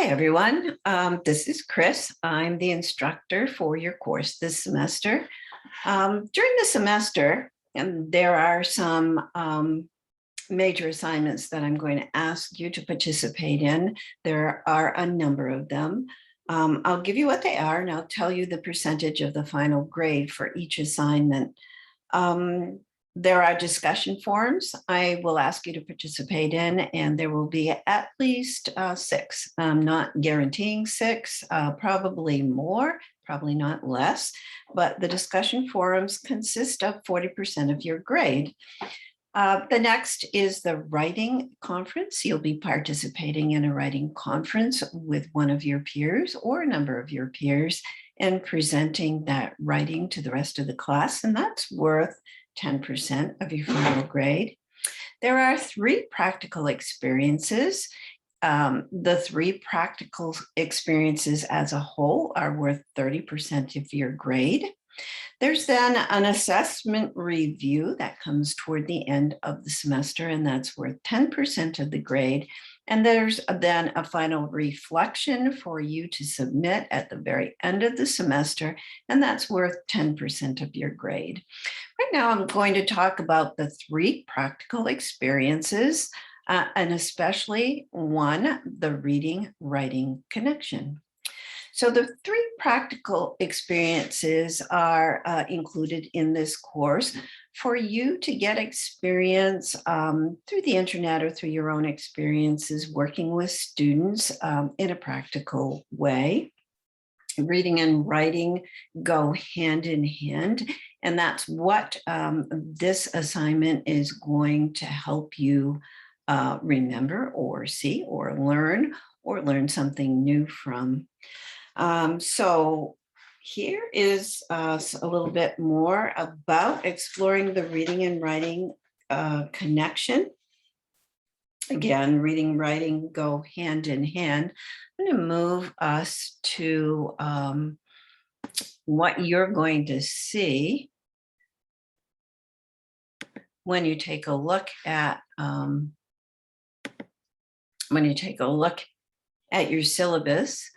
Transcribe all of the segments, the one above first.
Hi, everyone. This is Chris. I'm the instructor for your course this semester. During the semester, and there are some major assignments that I'm going to ask you to participate in. There are a number of them. I'll give you what they are, and I'll tell you the percentage of the final grade for each assignment. There are discussion forums I will ask you to participate in, and there will be at least 6. I'm not guaranteeing 6, probably more, probably not less, but the discussion forums consist of 40% of your grade. The next is the writing conference. You'll be participating in a writing conference with one of your peers or a number of your peers and presenting that writing to the rest of the class, and that's worth 10% of your final grade. There are 3 practical experiences. The 3 practical experiences as a whole are worth 30% of your grade. There's then an assessment review that comes toward the end of the semester, and that's worth 10% of the grade. And there's then a final reflection for you to submit at the very end of the semester, and that's worth 10% of your grade. Right now, I'm going to talk about the 3 practical experiences, and especially one, the reading-writing connection. So the 3 practical experiences are included in this course for you to get experience through the internet or through your own experiences working with students in a practical way. Reading and writing go hand in hand, and that's what this assignment is going to help you remember or see or learn something new from. So here is a little bit more about exploring the reading and writing connection. Again, reading and writing go hand in hand. I'm going to move us to what you're going to see when you take a look at your syllabus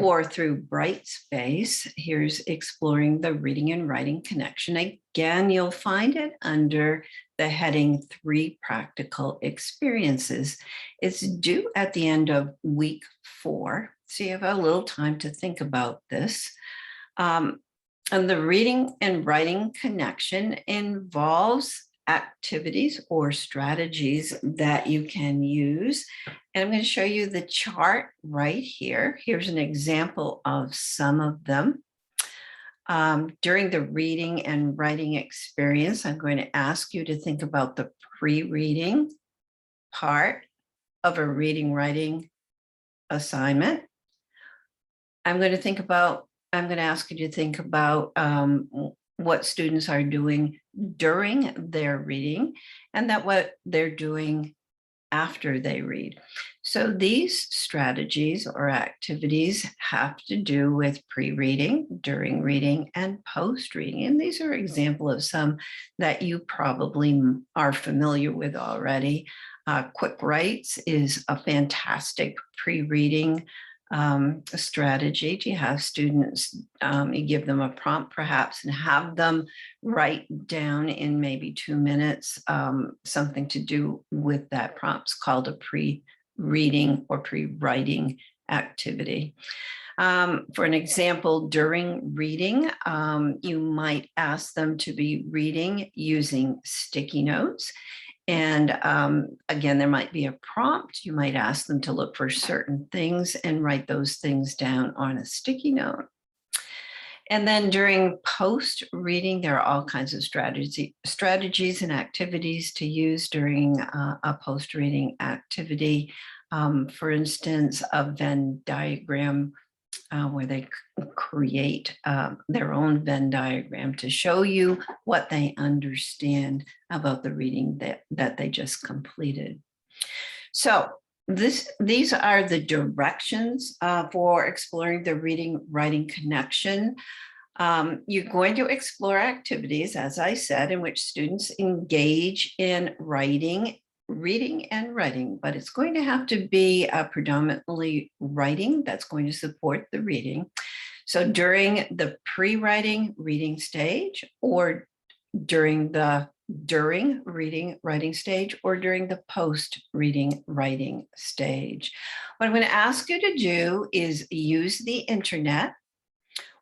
or through Brightspace. Here's exploring the reading and writing connection. Again, you'll find it under the heading 3 practical experiences. It's due at the end of week 4, so you have a little time to think about this. And the reading and writing connection involves activities or strategies that you can use. And I'm going to show you the chart right here. Here's an example of some of them. During the reading and writing experience, I'm going to ask you to think about the pre-reading part of a reading-writing assignment. I'm going to ask you to think about what students are doing during their reading and that what they're doing after they read. So these strategies or activities have to do with pre-reading, during reading, and post-reading. And these are examples of some that you probably are familiar with already. Quick Writes is a fantastic pre-reading strategy. Do you have students, you give them a prompt perhaps and have them write down in maybe 2 minutes something to do with that prompt. It's called a pre-reading or pre-writing activity. For an example, during reading, you might ask them to be reading using sticky notes. And again, there might be a prompt. You might ask them to look for certain things and write those things down on a sticky note. And then during post-reading, there are all kinds of strategies and activities to use during a post-reading activity. For instance, a Venn diagram where they create their own Venn diagram to show you what they understand about the reading that they just completed. So these are the directions for exploring the reading-writing connection. You're going to explore activities, as I said, in which students engage in writing reading and writing, but it's going to have to be predominantly writing that's going to support the reading. So during the pre-writing reading stage, or during the reading writing stage, or during the post reading writing stage. What I'm going to ask you to do is use the internet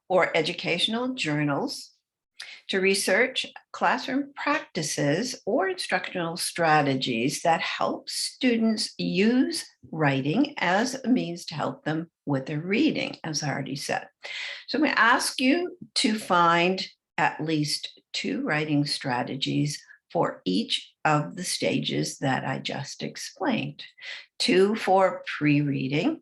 or educational journals to research classroom practices or instructional strategies that help students use writing as a means to help them with their reading, as I already said. So I'm going to ask you to find at least 2 writing strategies for each of the stages that I just explained. 2 for pre-reading,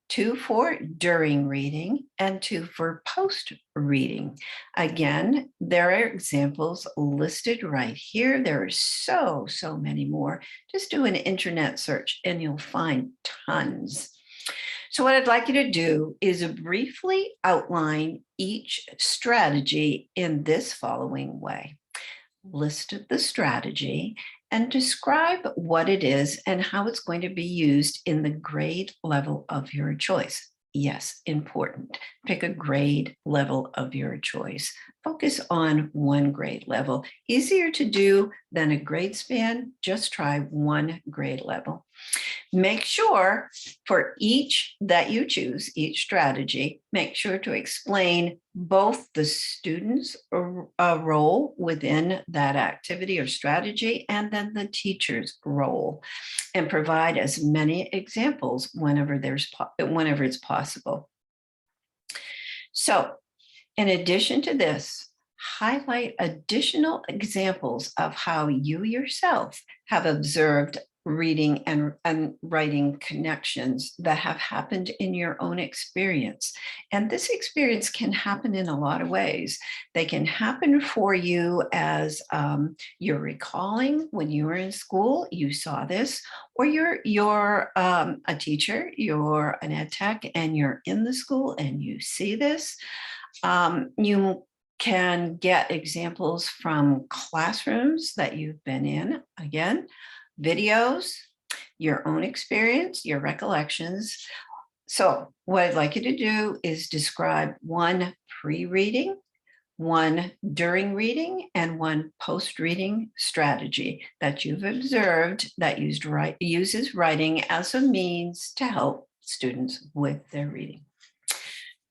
2 for during reading, and 2 for post reading. Again, there are examples listed right here. There are so many more. Just do an internet search and you'll find tons. So what I'd like you to do is briefly outline each strategy in this following way. List the strategy and describe what it is and how it's going to be used in the grade level of your choice. Yes, important. Pick a grade level of your choice. Focus on one grade level. Easier to do than a grade span. Just try one grade level. Make sure for each that you choose, each strategy, make sure to explain both the student's role within that activity or strategy and then the teacher's role, and provide as many examples whenever it's possible. So in addition to this, highlight additional examples of how you yourself have observed reading and writing connections that have happened in your own experience. And this experience can happen in a lot of ways. They can happen for you as you're recalling when you were in school, you saw this, or you're a teacher, you're an ed tech, and you're in the school and you see this. You can get examples from classrooms that you've been in, again, videos, your own experience, your recollections. So what I'd like you to do is describe one pre-reading, one during reading, and one post-reading strategy that you've observed that uses writing as a means to help students with their reading.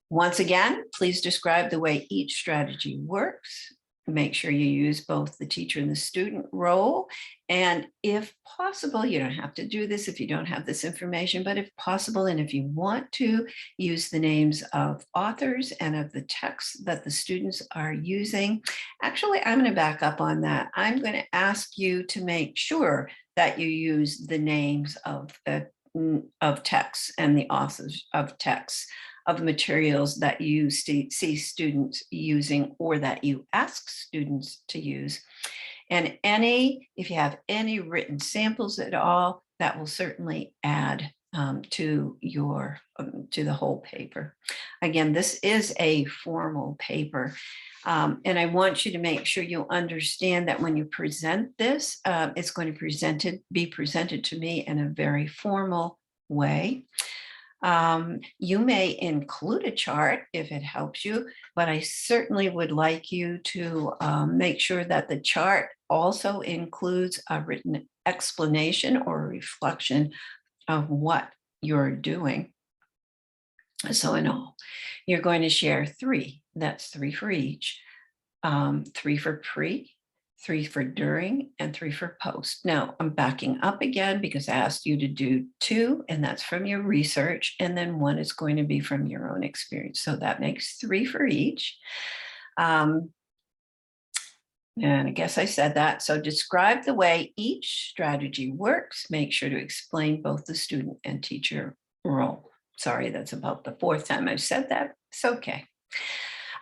Once again, please describe the way each strategy works. Make sure you use both the teacher and the student role. And if possible, you don't have to do this if you don't have this information, but if possible, and if you want to, use the names of authors and of the texts that the students are using. Actually, I'm going to back up on that. I'm going to ask you to make sure that you use the names of texts and the authors of texts, of materials that you see students using or that you ask students to use. And if you have any written samples at all, that will certainly add to the whole paper. Again, this is a formal paper. And I want you to make sure you understand that when you present this, it's going to be presented to me in a very formal way. You may include a chart if it helps you, but I certainly would like you to make sure that the chart also includes a written explanation or a reflection of what you're doing. So in all, you're going to share 3. That's 3 for each. 3 for pre, 3 for during, and 3 for post. Now I'm backing up again because I asked you to do 2, and that's from your research, and then 1 is going to be from your own experience. So that makes 3 for each. And I guess I said that. So describe the way each strategy works. Make sure to explain both the student and teacher role. Sorry, that's about the 4th time I've said that. It's okay.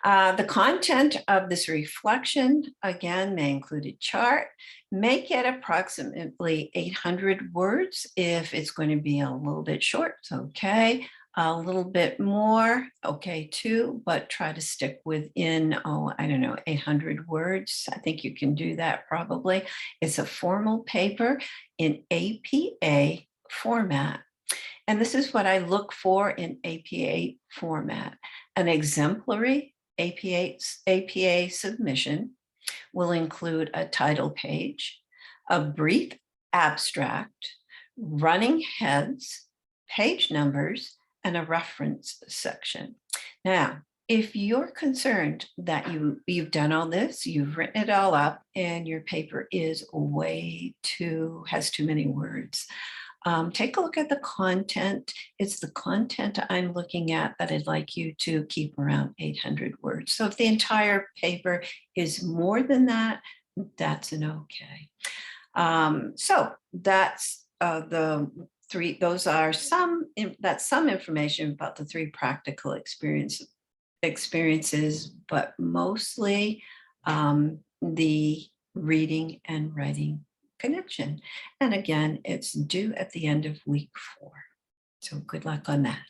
The content of this reflection, again, may include a chart. Make it approximately 800 words. If it's going to be a little bit short, it's okay. A little bit more, okay, too, but try to stick within, oh, I don't know, 800 words. I think you can do that probably. It's a formal paper in APA format. And this is what I look for in APA format. An exemplary APA submission will include a title page, a brief abstract, running heads, page numbers, and a reference section. Now, if you're concerned that you've done all this, you've written it all up, and your paper is has too many words, take a look at the content. It's the content I'm looking at that I'd like you to keep around 800 words. So if the entire paper is more than that, that's an okay. So that's the three, those are that's some information about the three practical experiences, but mostly the reading and writing connection. And again, it's due at the end of week 4. So good luck on that.